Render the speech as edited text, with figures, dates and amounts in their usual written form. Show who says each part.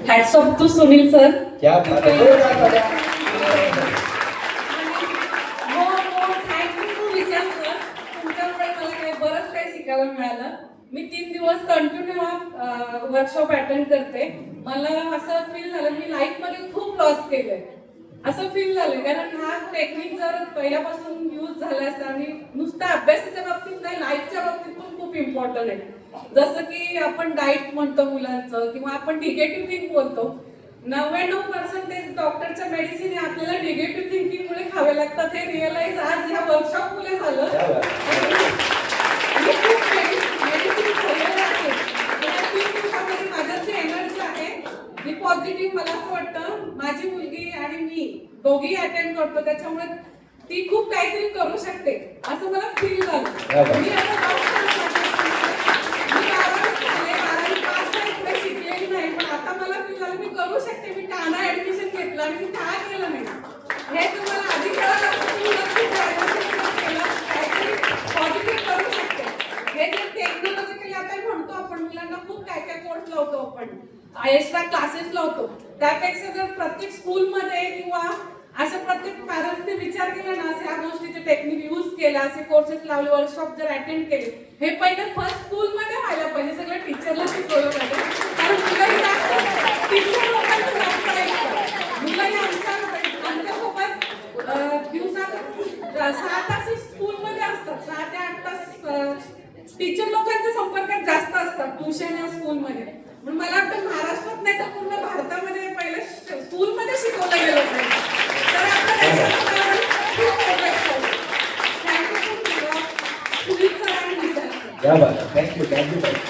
Speaker 1: Hats off to Sunil sir.
Speaker 2: क्या बात है.
Speaker 1: Thank you to Vishal sir. तुमच्यामुळे मला बरंच काही शिकायला मिळालं. मी 3 दिवस कंटिन्यू वर्कशॉप अटेंड करते. मला असं फील झालं मी लाईफ मध्ये खूप लॉस केलंय असं फील झालं, कारण हा टेक्निक जर पहिल्यापासून यूज झाला असता आणि नुसत्या अभ्यासाच्या बाबतीत नाही लाईफच्या बाबतीत पण खूप इम्पॉर्टंट आहे. जसं की आपण डाएट म्हणतो मुलांचं किंवा आपण निगेटिव्ह थिंक बोलतो. 99% डॉक्टरच्या मेडिसिन आपल्याला निगेटिव्ह थिंकिंग मुळे खावे लागतात हे रिअलाइज आज ह्या वर्कशॉप मुळे झालं. मेडिसिन खाल्लेलं आहे. त्या 3 दिवसामध्ये माझ्यात जी एनर्जी आहे ती पॉझिटिव्ह. मला असं वाटतं माझी मुलगी आणि मी दोघी अटेंड करतो त्याच्यामुळे ती खूप काहीतरी करू शकते असं मला फील झालं. मी आता शिकलेली नाही पण आता मला फील झालं मी करू शकते. मी टाणा ऍडमिशन घेतलं आणि मी काय केलं नाही हे तुम्हाला आधी कळलं पॉझिटिव्ह करू शकते. हे जे टेक्नॉलॉजिकली आता म्हणतो आपण मुलांना खूप काय काय कोर्स लावतो आपण एक्स्ट्रा क्लासेस लावतो. त्यापेक्षा जर प्रत्येक स्कूलमध्ये किंवा असं प्रत्येक पॅरेंट्सने विचार केला ना ह्या गोष्टीचे टेक्निक यूज केला असे कोर्सेस लावले वर्कशॉप जर अटेंड केले हे पहिलं फर्स्ट स्कूलमध्ये व्हायला पाहिजे. सगळं टीचरला शिकवलं पाहिजे कारण मुलंही जास्त टीचर लोकांचं जास्त ऐकतात. मुलंही आमच्यासोबत दिवसात 6 तास स्कूलमध्ये असतात. 6 ते 8 तास टीचर लोकांच्या संपर्कात जास्त असतात ट्युशन या स्कूलमध्ये. म्हणून मला वाटतं महाराष्ट्रात नाही तर पूर्ण भारतामध्ये पहिलं स्कूलमध्ये शिकवलं गेलं पाहिजे. तर
Speaker 2: क्या बात है. थँक्यू.